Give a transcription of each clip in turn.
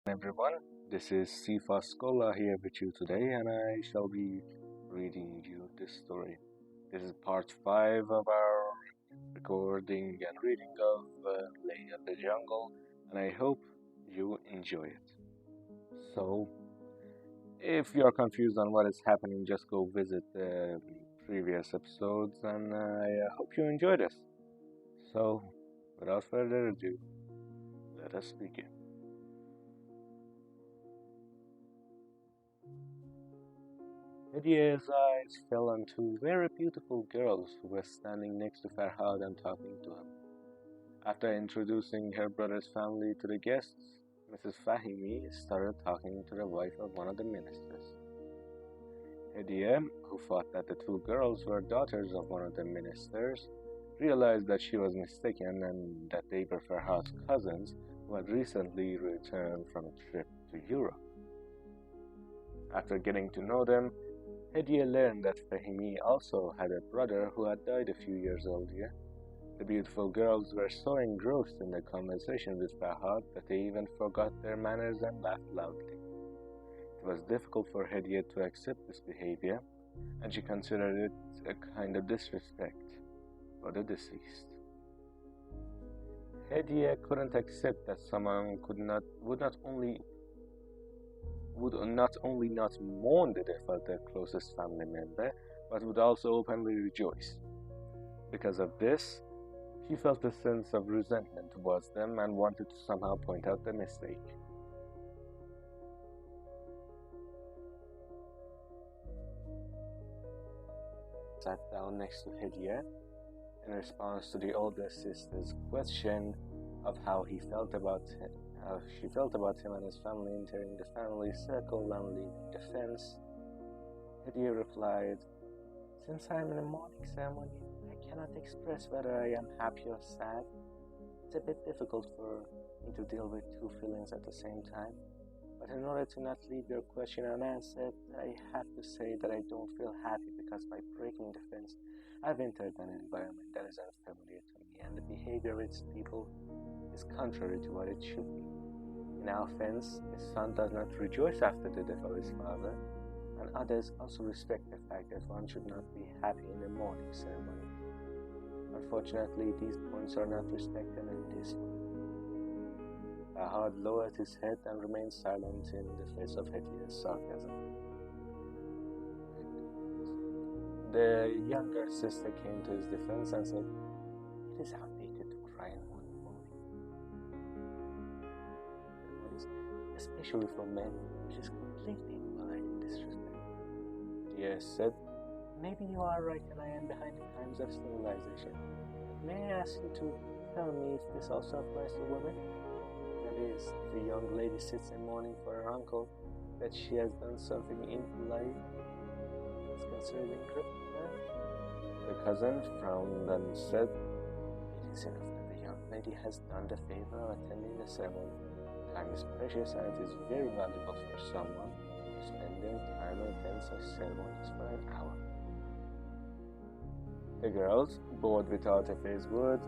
Everyone. This is Sifa Skola here with you today, and I shall be reading you this story. This is part 5 of our recording and reading of Lady of the Jungle, and I hope you enjoy it. So, if you're confused on what is happening, just go visit the previous episodes, and I hope you enjoy this. So, without further ado, let us begin. Hediye's eyes fell on two very beautiful girls who were standing next to Farhad and talking to him. After introducing her brother's family to the guests, Mrs. Fahimi started talking to the wife of one of the ministers. Hediye, who thought that the two girls were daughters of one of the ministers, realized that she was mistaken and that they were Farhad's cousins who had recently returned from a trip to Europe. After getting to know them, Hediye learned that Fahimi also had a brother who had died a few years earlier. The beautiful girls were so engrossed in the conversation with Farhad that they even forgot their manners and laughed loudly. It was difficult for Hediye to accept this behavior, and she considered it a kind of disrespect for the deceased. Hediye couldn't accept that someone would not only not mourn the death of their closest family member, but would also openly rejoice. Because of this, she felt a sense of resentment towards them and wanted to somehow point out the mistake. Sat down next to Hediye in response to the older sister's question of how she felt about him and his family entering the family circle and leaving the fence. Hediye replied, "Since I'm in a mourning ceremony, I cannot express whether I am happy or sad. It's a bit difficult for me to deal with two feelings at the same time. But in order to not leave your question unanswered, I have to say that I don't feel happy because by breaking the fence, I've entered an environment that is unfamiliar to me, and the behavior of its people is contrary to what it should be. In our fence, a son does not rejoice after the death of his father, and others also respect the fact that one should not be happy in the mourning ceremony. Unfortunately, these points are not respected in this one." Farhad lowered his head and remained silent in the face of Hediye's sarcasm. The younger sister came to his defense and said, "It is outdated to cry in one morning, especially for men, which is completely impolite and disrespectful." Hediye said, "Maybe you are right and I am behind the times of civilization. But may I ask you to tell me if this also applies to women? That is, if a young lady sits in mourning for her uncle, that she has done something impolite, is considered incorrect." The cousin frowned and said, "It is enough that the young lady has done the favor of attending the ceremony. Time is precious and it is very valuable for someone spending time and attend such ceremonies for an hour." The girls, bored without a face word,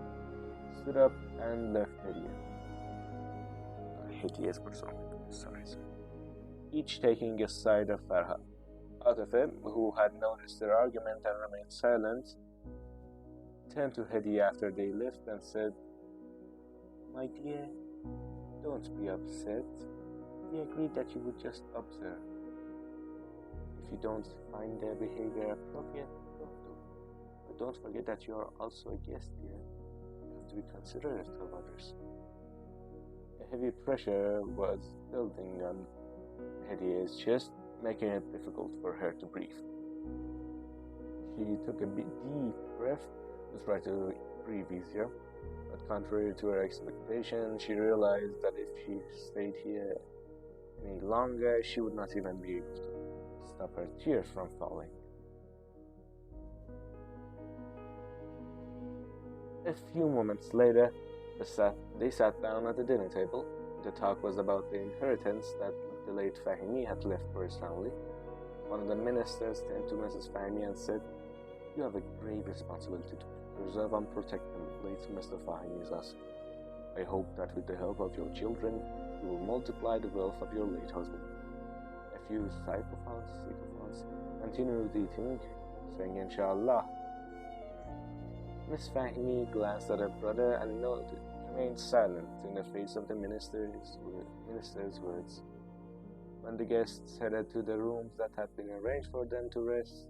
stood up and left Hediye's each taking a side of Farhad. Atafe, who had noticed their argument and remained silent, turned to Hediye after they left and said, "My dear, don't be upset. We agreed that you would just observe. If you don't find their behavior appropriate, don't do it. But don't forget that you are also a guest here. You have to be considerate of others." A heavy pressure was building on Hediye's chest, making it difficult for her to breathe. She took a deep breath to try to breathe easier, but contrary to her expectation, she realized that if she stayed here any longer, she would not even be able to stop her tears from falling. A few moments later, they sat down at the dinner table. The talk was about the inheritance that the late Fahimi had left for his family. One of the ministers turned to Mrs. Fahimi and said, "You have a grave responsibility to preserve and protect the late Mr. Fahimi's asset. I hope that with the help of your children, you will multiply the wealth of your late husband. A few sycophants continued eating, saying Inshallah. Miss Fahimi glanced at her brother and remained silent in the face of the minister's words. When the guests headed to the rooms that had been arranged for them to rest,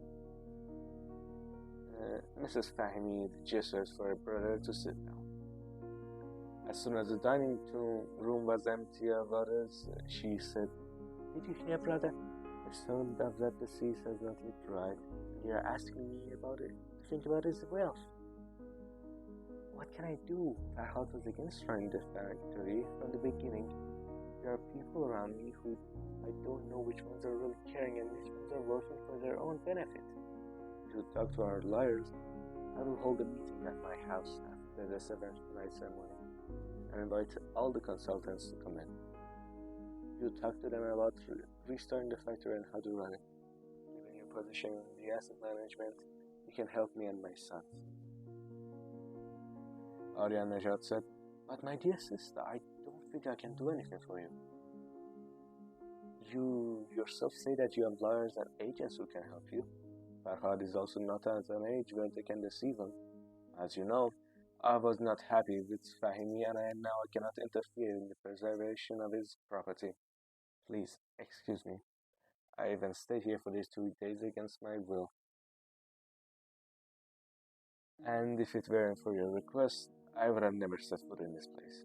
Mrs. Fahimi gestured for her brother to sit down. As soon as the dining room was empty of others, she said, "Did you hear, brother? The son of that deceased has not yet arrived, and you are asking me about it, to think about his wealth. What can I do? Farhad was against running the factory from the beginning. There are people around me who I don't know which ones are really caring and which ones are working for their own benefit. To talk to our lawyers, I will hold a meeting at my house after the seventh night ceremony and invite all the consultants to come in. You talk to them about restarting the factory and how to run it. Given your position in the asset management, you can help me and my sons." Arya Najat said, "But my dear sister, I don't think I can do anything for you. You yourself say that you have lawyers and agents who can help you. Farhad is also not at an age where they can deceive him. As you know, I was not happy with Fahimi and now I cannot interfere in the preservation of his property. Please, excuse me. I even stayed here for these 2 days against my will. And if it weren't for your request, I would have never set foot in this place.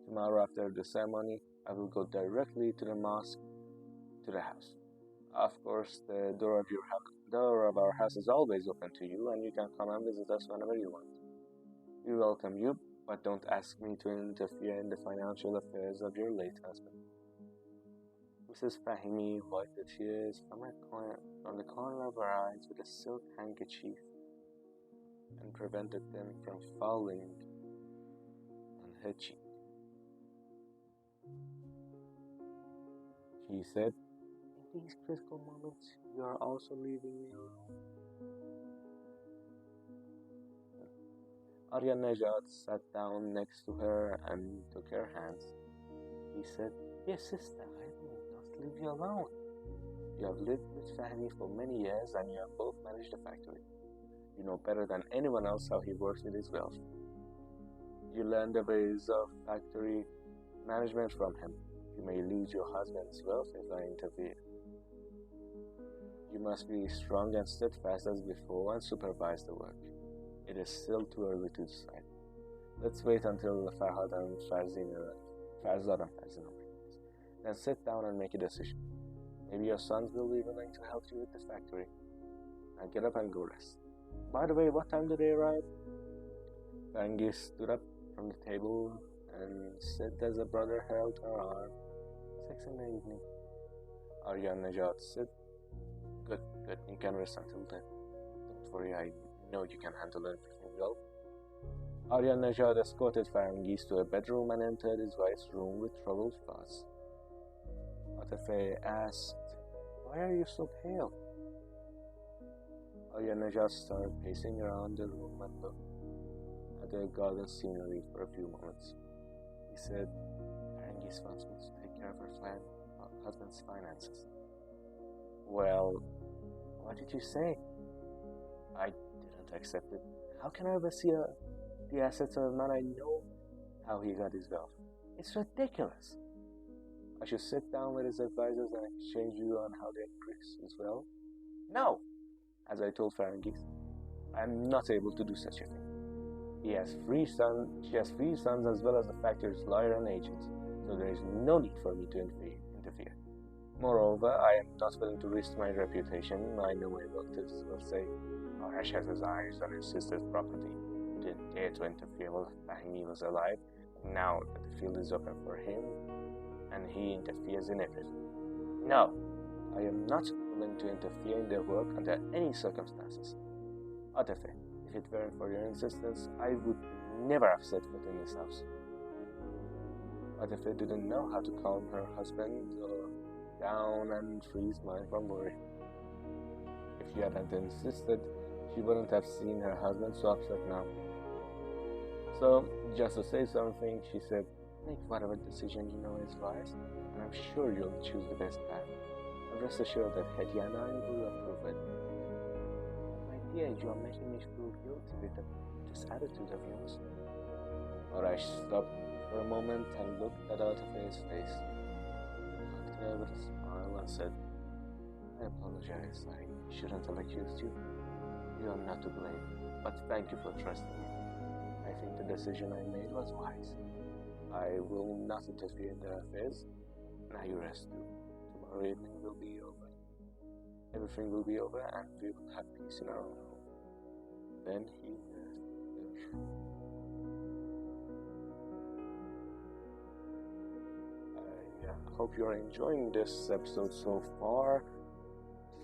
Tomorrow after the ceremony, I will go directly to the mosque, to the house. Of course, the door of our house is always open to you, and you can come and visit us whenever you want. We welcome you, but don't ask me to interfere in the financial affairs of your late husband." Mrs. Fahimi wiped the tears from the corner of her eyes with a silk handkerchief and prevented them from falling on her cheek. She said, "In these critical moments, you are also leaving me alone." Arya Najat sat down next to her and took her hands. He said, "Dear sister, I will not leave you alone. You have lived with Fahmi for many years and you have both managed the factory. You know better than anyone else how he works with his wealth. You learn the ways of factory management from him. You may lose your husband's wealth if I interfere. You must be strong and steadfast as before and supervise the work. It is still too early to decide. Let's wait until Farhad and Farzad arrive. Then sit down and make a decision. Maybe your sons will be willing to help you with the factory. Now get up and go rest. By the way, what time do they arrive?" Rangi stood up from the table and said as her brother held her arm, 6 in the evening. Arya Najat said, Good, you can rest until then. Don't worry, I know you can handle everything well." Arya Najat escorted Farangis to a bedroom and entered his wife's room with troubled thoughts. Atafe asked, "Why are you so pale?" Arya Najat started pacing around the room and looked at the garden scenery for a few moments. He said, "Farangis wants me to take care of her husband's finances." "Well, what did you say?" "I didn't accept it. How can I oversee the assets of a man I know how he got his wealth? It's ridiculous. I should sit down with his advisors and exchange views on how to increase his wealth. No! As I told Farangis, I am not able to do such a thing. She has 3 sons as well as the factory's lawyer and agents, so there is no need for me to interfere. Moreover, I am not willing to risk my reputation. I know my relatives will say, Arash has his eyes on his sister's property. He didn't dare to interfere while Fahimi was alive. Now that the field is open for him, and he interferes in everything. No, I am not willing to interfere in their work under any circumstances. Atafe, if it weren't for your insistence, I would never have set foot in this house." Atafe didn't know how to calm her husband down and free his mind from worry. If she hadn't insisted, she wouldn't have seen her husband so upset now. So, just to say something, she said, Make whatever decision you know is wise, and I'm sure you'll choose the best path. And rest assured that Hediya and I will approve it. My dear, you are making me feel guilty with this attitude of yours. Arash stopped for a moment and looked at Atafa's face. He looked at her with a smile and said, I apologize. I shouldn't have accused you. You are not to blame, but thank you for trusting me. I think the decision I made was wise. I will not interfere in their affairs. Now you rest too. Tomorrow evening will be over. Everything will be over and we will have peace in our own home. Then he left her. I hope you're enjoying this episode so far.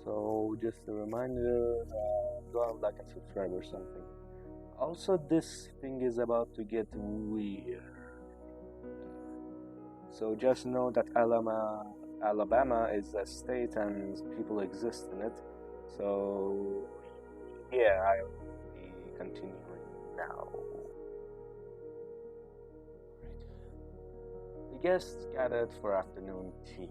So just a reminder, go and like and subscribe or something. Also, this thing is about to get weird. So just know that Alabama is a state and people exist in it. So yeah, I will be continuing now. The guests gathered for afternoon tea.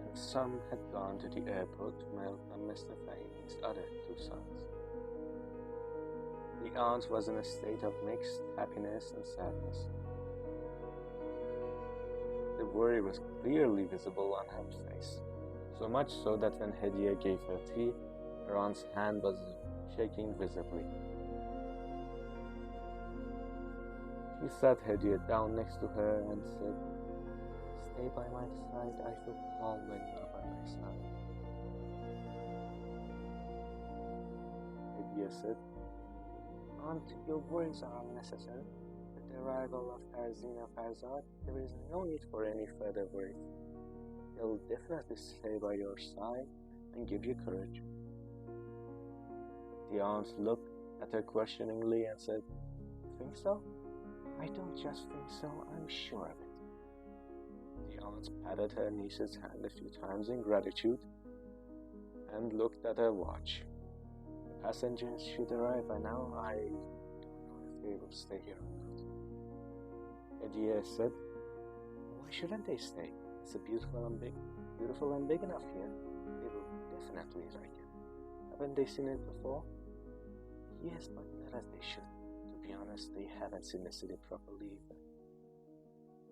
And some had gone to the airport to welcome Mr. Fahim's other two sons. The aunt was in a state of mixed happiness and sadness. The worry was clearly visible on her face, so much so that when Hediya gave her tea, her aunt's hand was shaking visibly. She sat Hediya down next to her and said, Stay by my side, I feel calm when you are by my side. Hediya said, Aunt, your worries are unnecessary. With the arrival of Farzin and Farzad, there is no need for any further worry. They'll definitely stay by your side and give you courage. The aunt looked at her questioningly and said, Think so? I don't just think so, I'm sure of it. The aunt patted her niece's hand a few times in gratitude and looked at her watch. The passengers should arrive by now. I don't know if they will stay here or not. Hediya said, Why shouldn't they stay? It's a beautiful and big enough here. They will definitely like it. Haven't they seen it before? Yes, but not as they should. To be honest, they haven't seen the city properly either.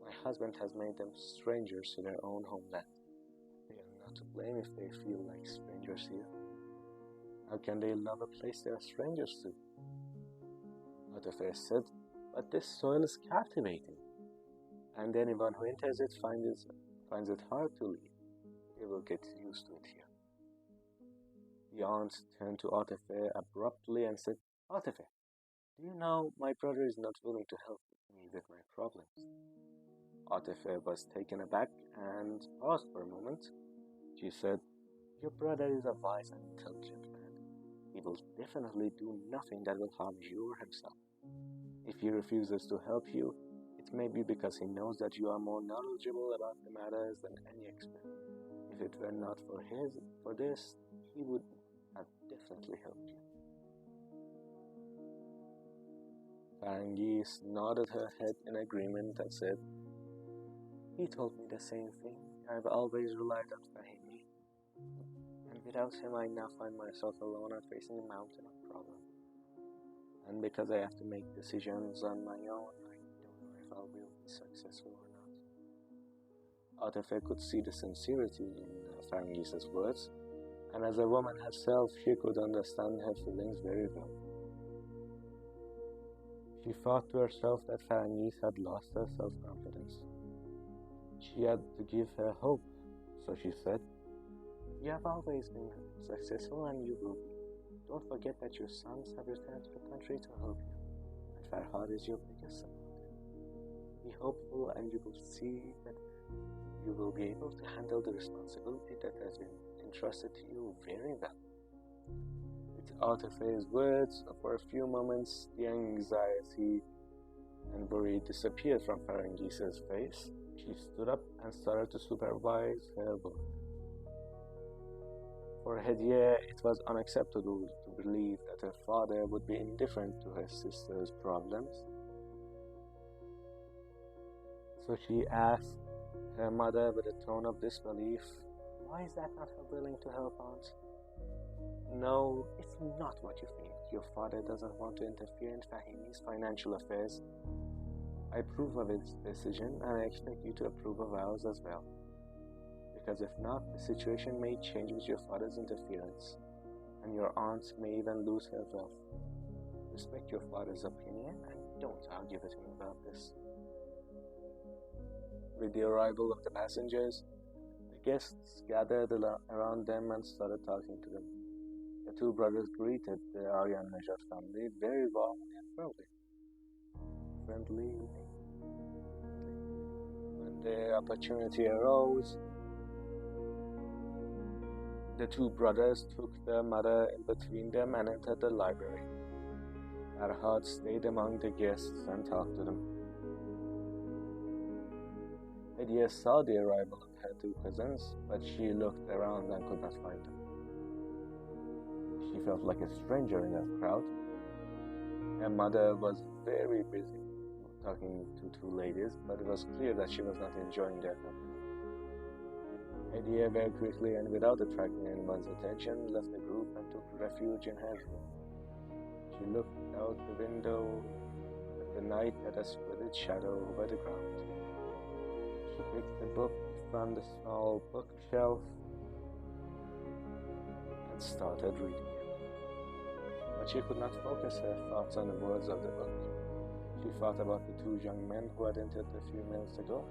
My husband has made them strangers to their own homeland. They are not to blame if they feel like strangers here. How can they love a place they are strangers to? Atafair said, But this soil is captivating, and anyone who enters it finds it hard to leave. They will get used to it here. The aunt turned to Atafair abruptly and said, Atafair, do you know my brother is not willing to help me with my problems? Atafair was taken aback and paused for a moment. She said, Your brother is a wise and intelligent man. He will definitely do nothing that will harm you or himself. If he refuses to help you, it may be because he knows that you are more knowledgeable about the matters than any expert. If it were not for this, he would have definitely helped you. Farangis nodded her head in agreement and said, He told me the same thing. I've always relied on Fahimi. And without him, I now find myself alone and facing a mountain of problems. And because I have to make decisions on my own, I don't know if I will be successful or not. Atafair could see the sincerity in Farangis's words, and as a woman herself, she could understand her feelings very well. She thought to herself that Farangis had lost her self-confidence. She had to give her hope, so she said, You have always been successful and you will be. Don't forget that your sons have returned to the country to help you, and Farhad is your biggest supporter. Be hopeful and you will see that you will be able to handle the responsibility that has been entrusted to you very well. With Atafair's words, for a few moments, the anxiety and worry disappeared from Farangis's face. She stood up and started to supervise her work. For Hediya, it was unacceptable to believe that her father would be indifferent to her sister's problems. So she asked her mother with a tone of disbelief, "Why is that not her willing to help, aunt?" "No, it's not what you think. Your father doesn't want to interfere in Fahimi's financial affairs. I approve of his decision, and I expect you to approve of ours as well. Because if not, the situation may change with your father's interference, and your aunt may even lose her wealth. Respect your father's opinion, and don't argue with me about this." With the arrival of the passengers, the guests gathered around them and started talking to them. The two brothers greeted the Aryan Najat family very warmly and friendly. When the opportunity arose, the two brothers took their mother in between them and entered the library. Farhad stayed among the guests and talked to them. Hediya saw the arrival of her two cousins, but she looked around and could not find them. She felt like a stranger in that crowd. Her mother was very busy talking to two ladies, but it was clear that she was not enjoying their company. Hediya very quickly and without attracting anyone's attention left the group and took refuge in her room. She looked out the window at the night that had spread its shadow over the ground. She picked a book from the small bookshelf and started reading it. But she could not focus her thoughts on the words of the book. She thought about the two young men who had entered a few minutes ago.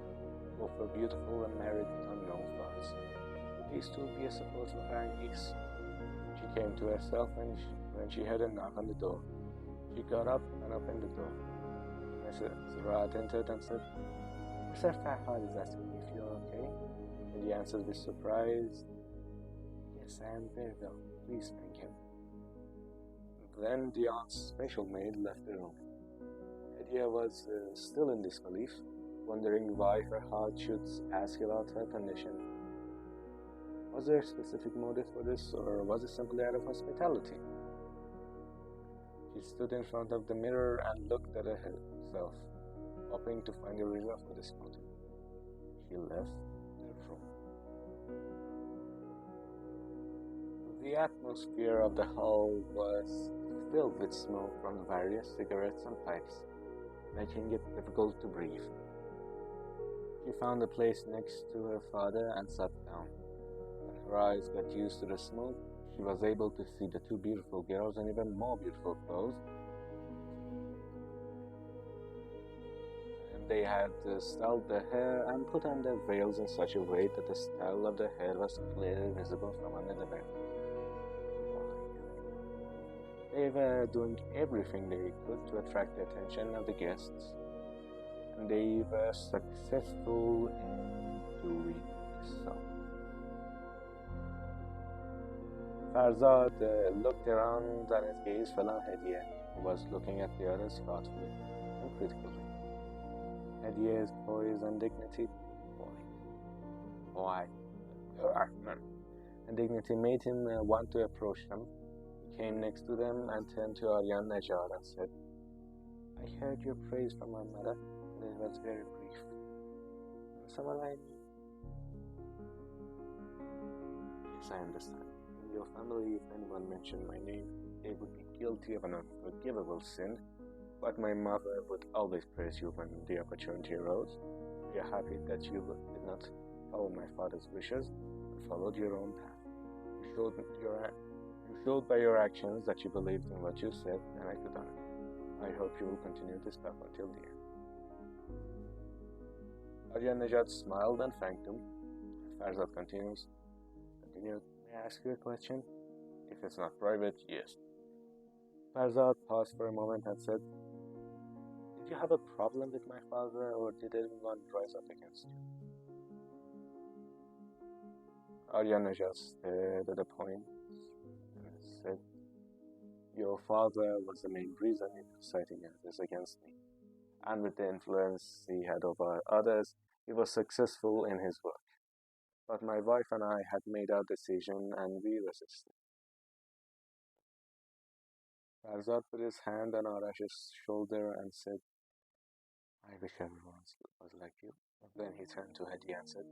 Both were beautiful and married with unknown thoughts. Would these two be a support for her niece? She came to herself when she heard a knock on the door. She got up and opened the door. Mrs. Rad entered and said, "Mr. Farhad is asking if you're okay." And he answered with surprise, "Yes, I am very well. Please thank him." Then the aunt's special maid left the room. Hediya was still in disbelief, wondering why Farhad should ask about her condition. Was there a specific motive for this, or was it simply out of hospitality? She stood in front of the mirror and looked at herself, hoping to find a reason for this motive. She left the room. The atmosphere of the hall was filled with smoke from various cigarettes and pipes, making it difficult to breathe. She found a place next to her father and sat down. When her eyes got used to the smoke, she was able to see the two beautiful girls in even more beautiful clothes. And they had styled their hair and put on their veils in such a way that the style of their hair was clearly visible from under the veil. They were doing everything they could to attract the attention of the guests, and they were successful in doing so. Farzad looked around and his gaze fell on Hediya, who was looking at the others thoughtfully and critically. Hediya's poise and dignity, why, and dignity made him want to approach them. He came next to them and turned to Aryan Najjar and said, "I heard your praise from my mother, but it was very brief. Someone I knew." "Yes, I understand. In your family, if anyone mentioned my name, they would be guilty of an unforgivable sin, but my mother would always praise you when the opportunity arose. We are happy that you did not follow my father's wishes and followed your own path. You showed by your actions that you believed in what you said and acted on it. I hope you will continue this path until the end." Aryan Najat smiled and thanked him. Farzad continued, "May I ask you a question? If it's not private, yes." Farzad paused for a moment and said, "Did you have a problem with my father, or did anyone rise up against you?" Aryan Najat stared at the point and said, "Your father was the main reason he was citing this against me, and with the influence he had over others, he was successful in his work. But my wife and I had made our decision and we resisted." Farzad put his hand on Arash's shoulder and said, "I wish everyone was like you. Then he turned to Hadi and said,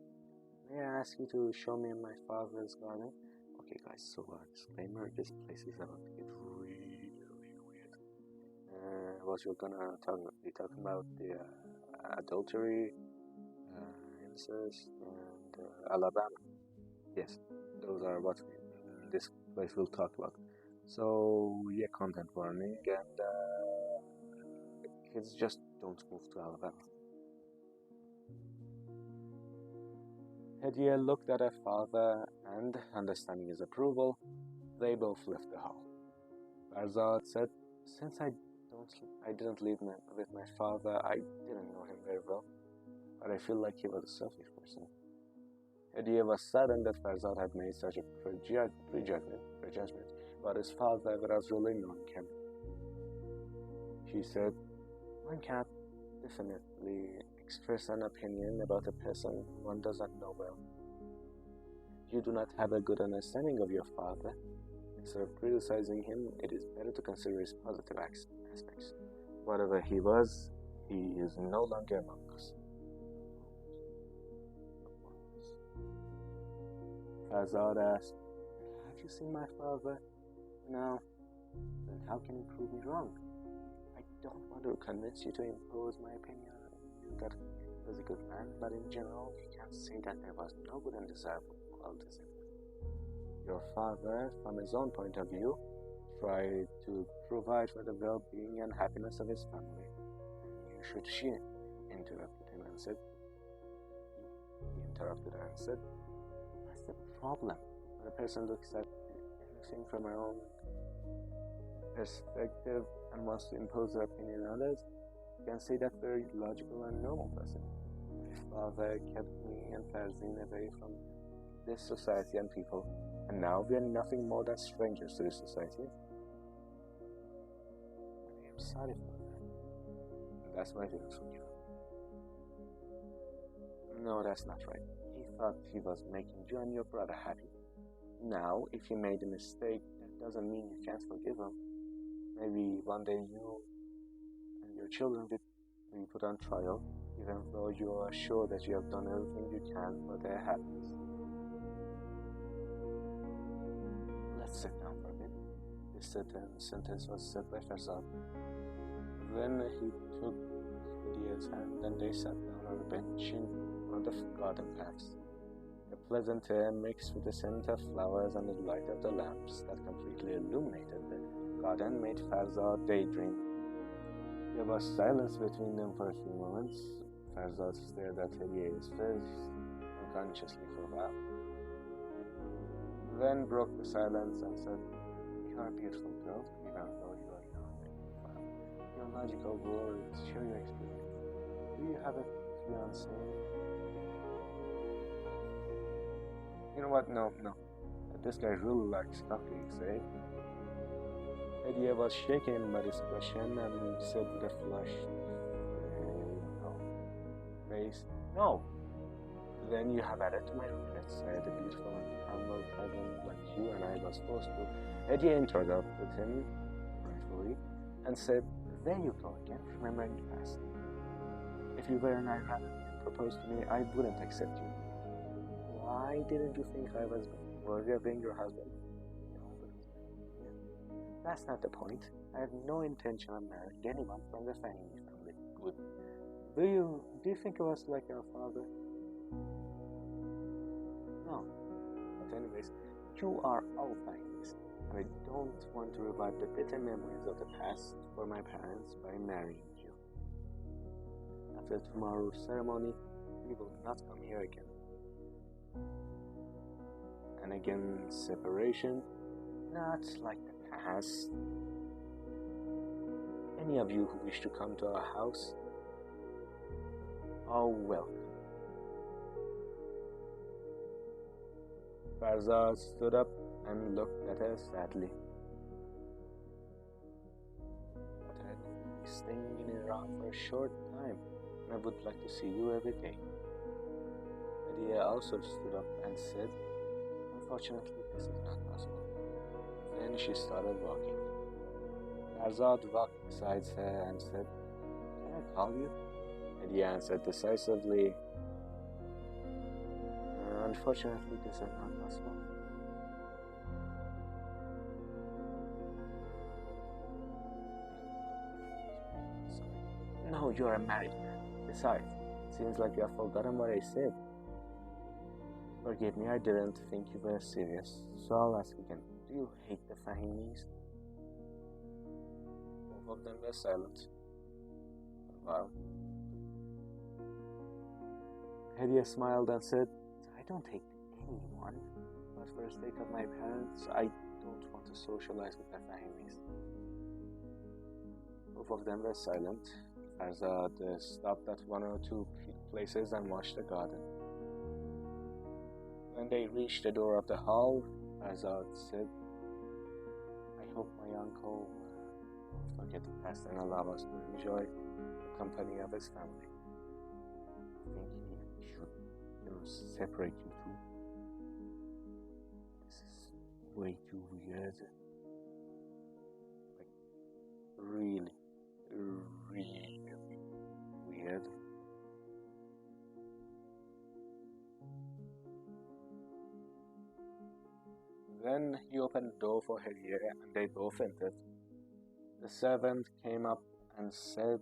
may I ask you to show me my father's garden? Okay, guys, so disclaimer, this place is about to get really weird. What you're gonna be talking about the adultery, incest, and Alabama. Yes, those are what this place will talk about. So, yeah, content warning, and kids just don't move to Alabama. Hediye looked at her father, and, understanding his approval, they both left the hall. Farzad said, since I didn't live with my father, I didn't know him very well, but I feel like he was a selfish person. Hediye was saddened that Farzad had made such a prejudgment about his father without really knowing him. She said, one cannot definitely express an opinion about a person one does not know well. You do not have a good understanding of your father. Instead of criticizing him, it is better to consider his positive aspects. Whatever he was, he is no longer among us. Farzad asked, have you seen my father? No. Then how can you prove me wrong? I don't want to convince you to impose my opinion on you that he was a good man, but in general, you can say that there was no good and desirable qualities in him. Your father, from his own point of view, tried to provide for the well-being and happiness of his family. She interrupted her and said, that's the problem. When a person looks at everything from her own perspective and wants to impose their opinion on others, you can say that very logical and normal person. My father kept me and Farzin away from this society and people, and now we are nothing more than strangers to this society. I am sorry for that. And that's my feelings for you. No, that's not right. He thought he was making you and your brother happy. Now, if he made a mistake, that doesn't mean you can't forgive him. Maybe one day you and your children will be put on trial, even though you are sure that you have done everything you can for their happiness. Let's sit down for a bit. This sentence was said by Farzad. Then he took Hediye's hand and they sat down on a bench in one of the garden paths. The pleasant air mixed with the scent of flowers and the light of the lamps that completely illuminated the garden made Farzad daydream. There was silence between them for a few moments. Farzad stared at Hediye's face unconsciously for a while, then broke the silence and said, you are a beautiful girl, even though you are young. Your logical words show your experience. Do you have a fiancé? You know what? No. This guy really likes coffee, say. Hediye was shaken by this question and said with a flushed face, no. Then you have added to my regrets. I had a beautiful and humble cousin like you, and I was forced to. Hediye interrupted him rightfully and said, there you go again, remembering the past. If you were an Iranian and proposed to me, I wouldn't accept you. Why didn't you think I was worthy of being your husband? That's not the point. I have no intention of marrying anyone from the Fahimi family. Good. Do you think of us like our father? No. But anyways, you are all Fahimis, and I don't want to revive the bitter memories of the past for my parents by marrying you. After tomorrow's ceremony, we will not come here again. And again, separation, not like the past. Any of you who wish to come to our house are welcome. Farzad stood up and looked at her sadly. But I will be staying in Iran for a short time, and I would like to see you every day. Hediye also stood up and said, unfortunately, this is not possible. Then she started walking. Farzad walked beside her and said, can I call you? Hediye answered decisively, unfortunately, this is not possible. No, you're a married man. Besides, it seems like you have forgotten what I said. Forgive me, I didn't think you were serious, so I'll ask again. Do you hate the Fahimis? Both of them were silent. Well, Hediye smiled and said, I don't hate anyone, but for the sake of my parents, I don't want to socialize with the Fahimis. Both of them were silent. Farzad stopped at one or two places and watched the garden. When they reached the door of the hall, Farzad said, I hope my uncle won't forget the past and allow us to enjoy the company of his family. I think he should, separate you two. This is way too weird. Like, really weird. Then he opened the door for Hediye and they both entered. The servant came up and said,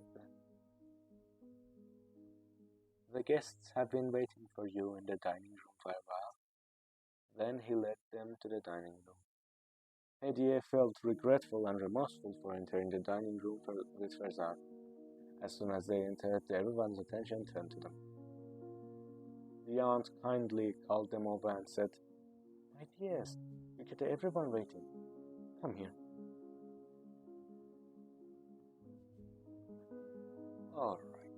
the guests have been waiting for you in the dining room for a while. Then he led them to the dining room. Hediye felt regretful and remorseful for entering the dining room with Farzad. As soon as they entered, everyone's attention turned to them. The aunt kindly called them over and said, my dears, you get everyone waiting. Come here. All right.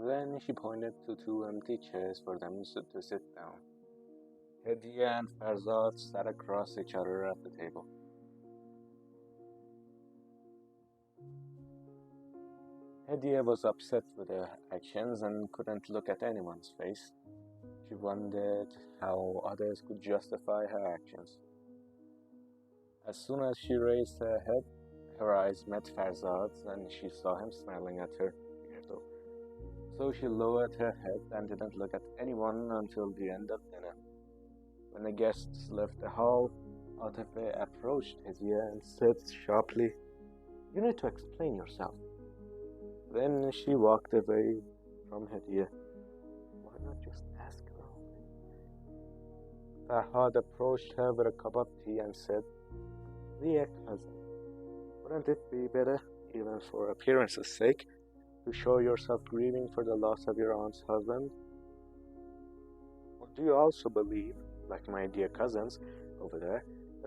Then she pointed to two empty chairs for them to sit down. Hediye and Farzad sat across each other at the table. Hediye was upset with her actions and couldn't look at anyone's face. She wondered how others could justify her actions. As soon as she raised her head, her eyes met Farzad's and she saw him smiling at her. So she lowered her head and didn't look at anyone until the end of dinner. When the guests left the hall, Atife approached Hediye and said sharply, you need to explain yourself. Then she walked away from Hediye. Why not just ask her? Farhad approached her with a cup of tea and said, dear cousin, wouldn't it be better, even for appearance's sake, to show yourself grieving for the loss of your aunt's husband? Or do you also believe, like my dear cousins over there,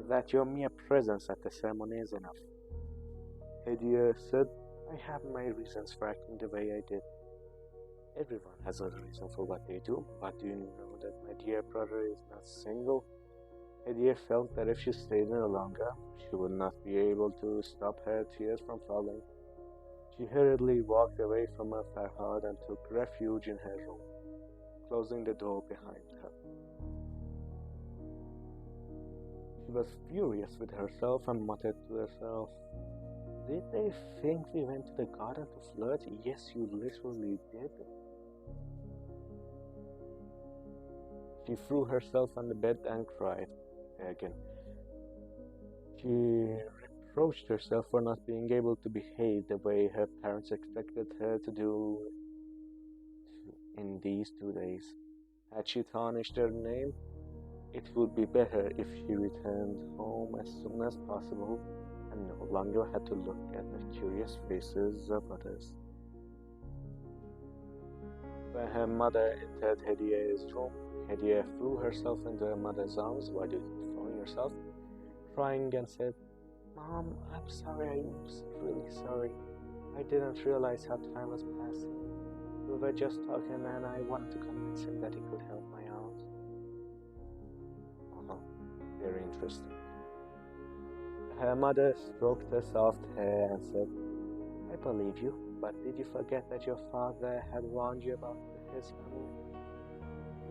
that your mere presence at the ceremony is enough? Hediye said, I have my reasons for acting the way I did. Everyone has a reason for what they do, but do you know that my dear brother is not single? Hediye felt that if she stayed any longer, she would not be able to stop her tears from falling. She hurriedly walked away from her Farhad and took refuge in her room, closing the door behind her. She was furious with herself and muttered to herself, did they think we went to the garden to flirt? Yes, you literally did. She threw herself on the bed and cried again. She reproached herself for not being able to behave the way her parents expected her to do in these 2 days. Had she tarnished her name, it would be better if she returned home as soon as possible and no longer had to look at the curious faces of others. When her mother entered Hediye's room, Hediye threw herself into her mother's arms while throwing herself, crying and said, Mom, I'm sorry, I'm really sorry. I didn't realize how time was passing. We were just talking and I wanted to convince him that he could help my aunt. Oh, very interesting. Her mother stroked her soft hair and said, I believe you, but did you forget that your father had warned you about his family?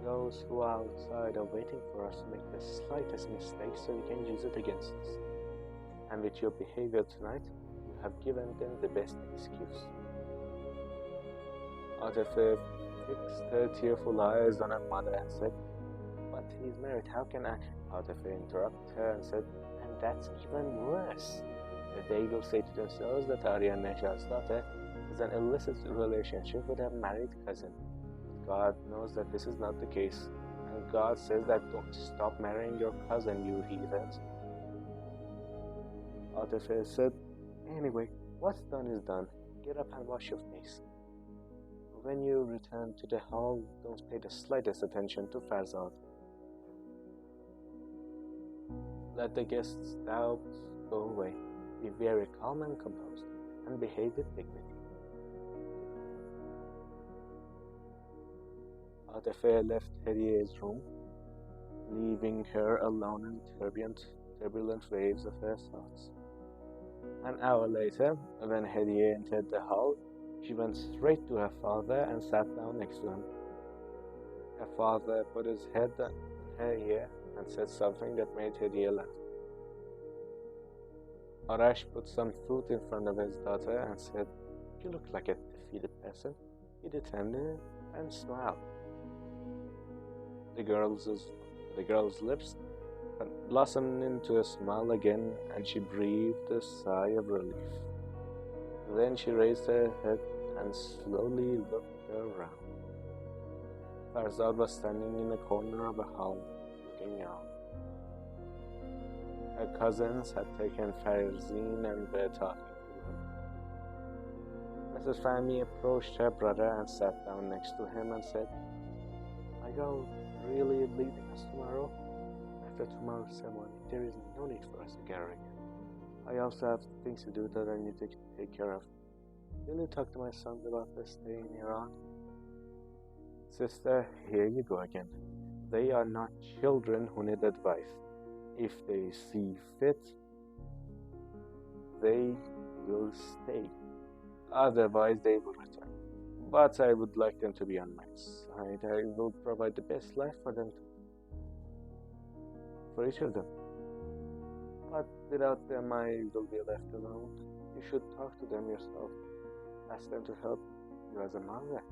Those who are outside are waiting for us to make the slightest mistake so you can use it against us. And with your behavior tonight, you have given them the best excuse. Atife fixed her tearful eyes on her mother and said, "But he's married, how can I?" Atife interrupted her and said, "And that's even worse. They will say to themselves that Arya Nejad's daughter is an illicit relationship with her married cousin. God knows that this is not the case, and God says that don't stop marrying your cousin, you heathens." Atife said, "Anyway, what's done is done. Get up and wash your face. When you return to the hall, don't pay the slightest attention to Farzad. Let the guests' doubts go away. Be very calm and composed, and behave with dignity." Atife left Hediyeh's room, leaving her alone in turbulent waves of her thoughts. An hour later, when Hediyeh entered the hall, she went straight to her father and sat down next to him. Her father put his head on her ear and said something that made Hediyeh laugh. Arash put some fruit in front of his daughter and said, "You look like a defeated person." He detended and smiled. The girl's lips blossomed into a smile again, and she breathed a sigh of relief. Then she raised her head and slowly looked around. Farzad was standing in a corner of the hall, looking out. Her cousins had taken Farzin and were talking to her. Mrs. Fahmy approached her brother and sat down next to him and said, "Are you really leaving us tomorrow? After tomorrow's ceremony, there is no need for us to gather again. I also have things to do that I need to take care of. Will you talk to my sons about this stay in Iran?" "Sister, here you go again. They are not children who need advice. If they see fit, they will stay. Otherwise, they will return. But I would like them to be on my side. I will provide the best life for each of them. But without them, I will be left alone. You should talk to them yourself. Ask them to help you as a mother.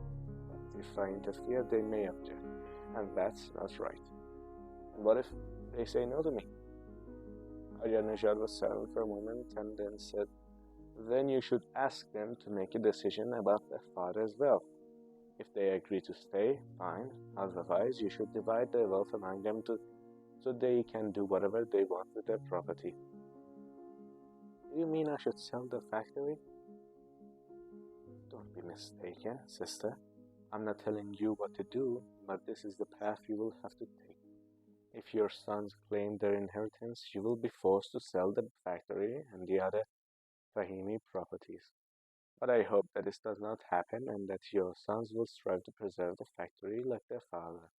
But if I interfere, they may object, and that's not right. And what if they say no to me?" Arya Nejad was silent for a moment and then said, "Then you should ask them to make a decision about their father as well. If they agree to stay, fine. Otherwise, you should divide their wealth among them so they can do whatever they want with their property." "Do you mean I should sell the factory?" "Don't be mistaken, sister. I'm not telling you what to do, but this is the path you will have to take. If your sons claim their inheritance, you will be forced to sell the factory and the other Fahimi properties. But I hope that this does not happen and that your sons will strive to preserve the factory like their father."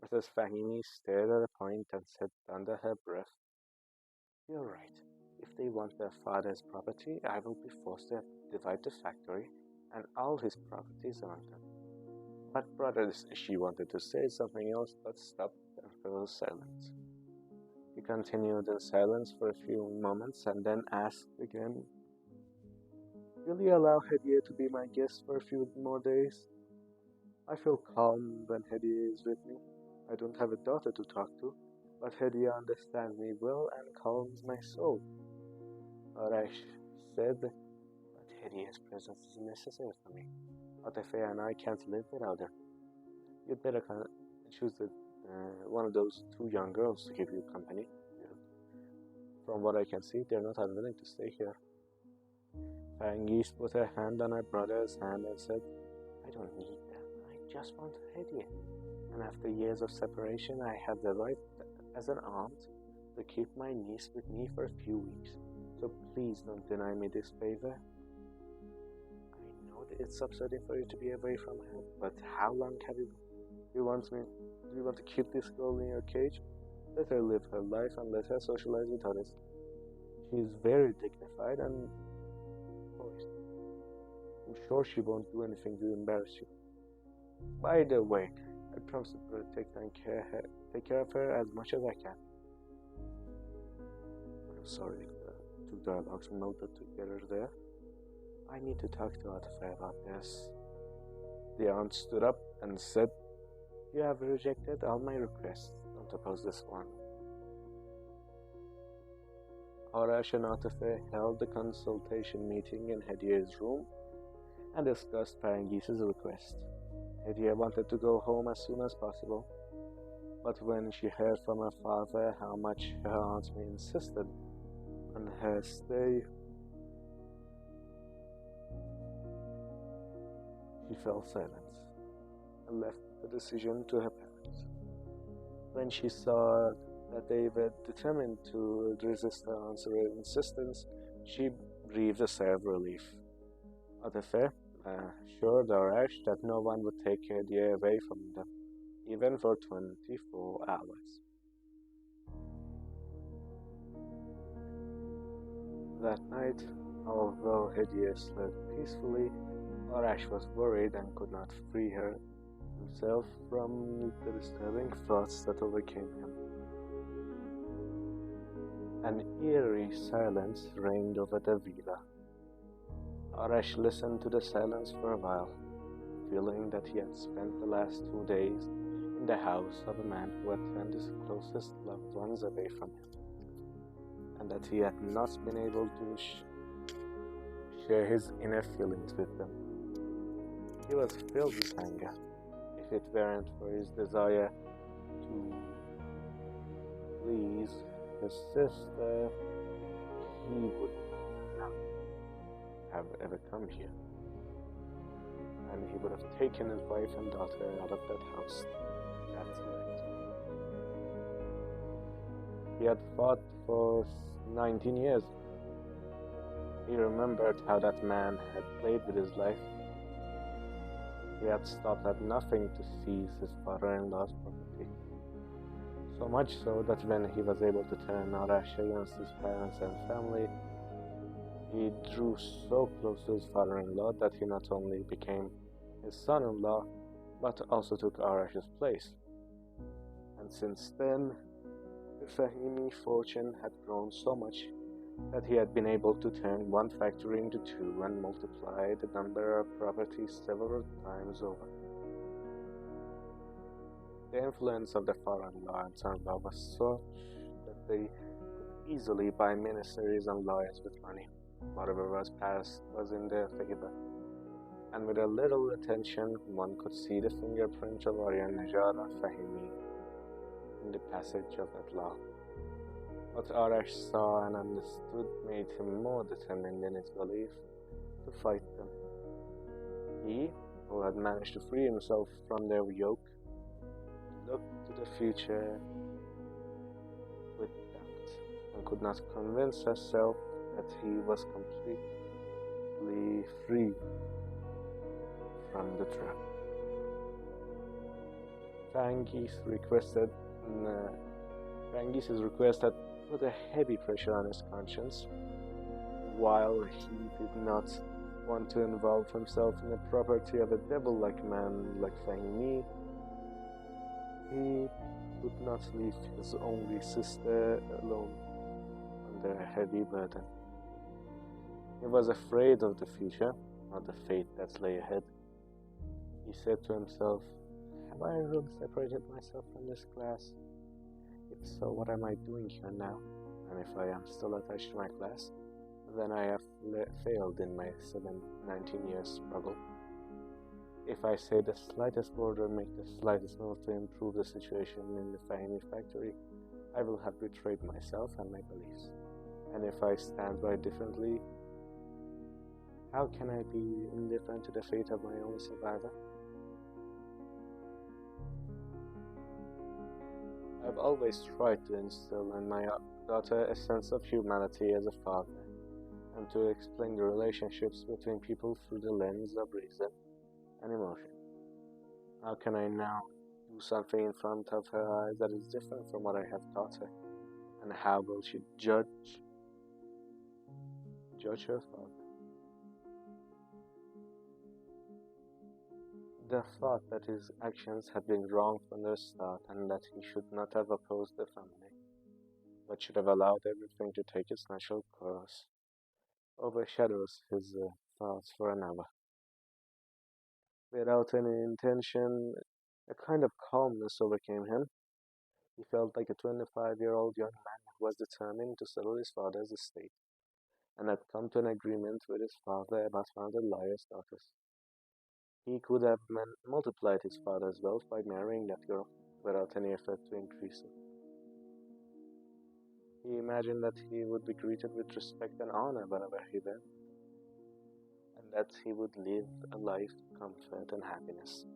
Mrs. Fahimi stared at the point and said under her breath, "You're right. If they want their father's property, I will be forced to divide the factory and all his properties among them." But brothers, she wanted to say something else, but stopped and fell silent. He continued in silence for a few moments and then asked again, "Will you allow Hediyeh to be my guest for a few more days? I feel calm when Hediyeh is with me. I don't have a daughter to talk to, but Hediyeh understands me well and calms my soul." Arash said, "But Hediyeh's presence is necessary for me. Atife and I can't live without her. You'd better choose one of those two young girls to keep you company. From what I can see, they're not unwilling to stay here." Fangis put her hand on her brother's hand and said, "I don't need them. I just want Hediyeh. And after years of separation, I have the right as an aunt to keep my niece with me for a few weeks. So please don't deny me this favor. I know that it's upsetting for you to be away from her, but how long have you do you want to keep this girl in your cage? Let her live her life and let her socialize with others. She is very dignified and poised. I'm sure she won't do anything to embarrass you. By the way, I promise to take care of her as much as I can." "I'm sorry two dialogues melted together there. I need to talk to Atafe about this. The aunt stood up and said, "You have rejected all my requests. Don't oppose this one." Arash and Atafe held the consultation meeting in Hediye's room and discussed Parangis's request. Hediye wanted to go home as soon as possible, but when she heard from her father how much her aunt May insisted on her stay, she fell silent and left the decision to her parents. When she saw that they were determined to resist her aunt's insistence, she breathed a sigh of relief. Atafe assured Arash that no one would take Hediye away from them, even for 24 hours. That night, although Hediye slept peacefully, Arash was worried and could not free himself from the disturbing thoughts that overcame him. An eerie silence reigned over the villa. Arash listened to the silence for a while, feeling that he had spent the last 2 days in the house of a man who had turned his closest loved ones away from him, and that he had not been able to share his inner feelings with them. He was filled with anger. If it weren't for his desire to please his sister, he would not have ever come here, and he would have taken his wife and daughter out of that house that night. He had fought for 19 years. He remembered how that man had played with his life. He had stopped at nothing to seize his father-in-law's property. So much so that when he was able to turn Arash against his parents and family, he drew so close to his father-in-law that he not only became his son-in-law, but also took Arash's place. And since then, the Fahimi fortune had grown so much that he had been able to turn one factory into two and multiply the number of properties several times over. The influence of the father-in-law and son-in-law was such that they could easily buy ministers and lawyers with money. Whatever was passed was in their favor, and with a little attention, one could see the fingerprint of Aryan Najad or Fahimi in the passage of that law. What Arash saw and understood made him more determined in his belief to fight them. He, who had managed to free himself from their yoke, looked to the future with doubt and could not convince herself that he was completely free from the trap. Fahim's request had put a heavy pressure on his conscience. While he did not want to involve himself in the property of a devil-like man like Fahimi, he could not leave his only sister alone under a heavy burden. He was afraid of the future, not the fate that lay ahead. He said to himself, "Have I really separated myself from this class? If so, what am I doing here now? And if I am still attached to my class, then I have failed in my 19-year struggle. If I say the slightest word or make the slightest move to improve the situation in the Fahimi factory, I will have betrayed myself and my beliefs. And if I stand by differently, how can I be indifferent to the fate of my only survivor?" I've always tried to instill in my daughter a sense of humanity as a father, and to explain the relationships between people through the lens of reason and emotion. How can I now do something in front of her eyes that is different from what I have taught her? And how will she judge her father? The thought that his actions had been wrong from the start and that he should not have opposed the family but should have allowed everything to take its natural course, overshadows his thoughts for an hour. Without any intention, a kind of calmness overcame him. He felt like a 25-year-old young man who was determined to settle his father's estate and had come to an agreement with his father about one of the lawyer's daughters. He could have multiplied his father's wealth by marrying that girl without any effort to increase it. He imagined that he would be greeted with respect and honor whenever he went, and that he would live a life of comfort and happiness.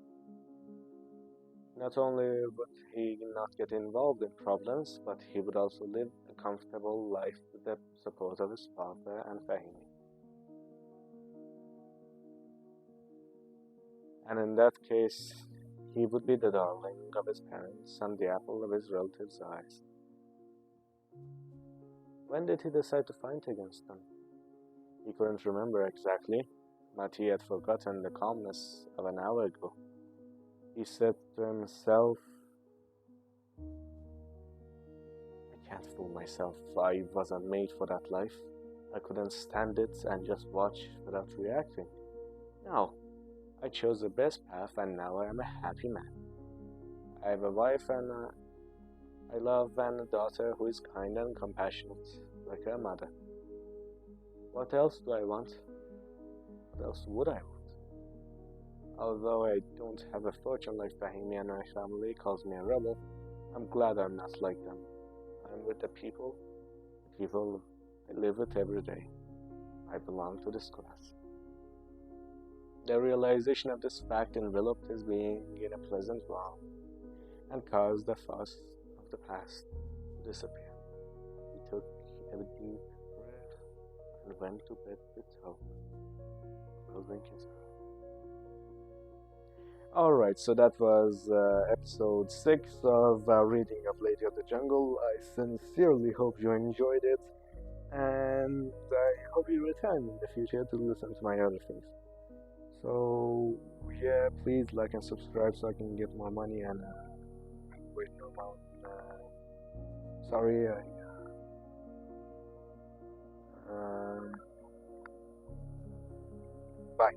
Not only would he not get involved in problems, but he would also live a comfortable life with the support of his father and Fahimi. And in that case, he would be the darling of his parents and the apple of his relatives' eyes. When did he decide to fight against them? He couldn't remember exactly, but he had forgotten the calmness of an hour ago. He said to himself, I can't fool myself. I wasn't made for that life. I couldn't stand it and just watch without reacting. No, I chose the best path and now I am a happy man. I have a wife and I love and a daughter who is kind and compassionate, like her mother. What else do I want? What else would I want? Although I don't have a fortune like Fahimi and my family calls me a rebel, I'm glad I'm not like them. I'm with the people I live with every day. I belong to this class. The realization of this fact enveloped his being in a pleasant warmth and caused the thoughts of the past to disappear. He took a deep breath and went to bed with hope, closing his eyes. Alright, so that was episode 6 of Reading of Lady of the Jungle. I sincerely hope you enjoyed it, and I hope you return in the future to listen to my other things. So, yeah, please like and subscribe so I can get more money and wait no more. Sorry, bye.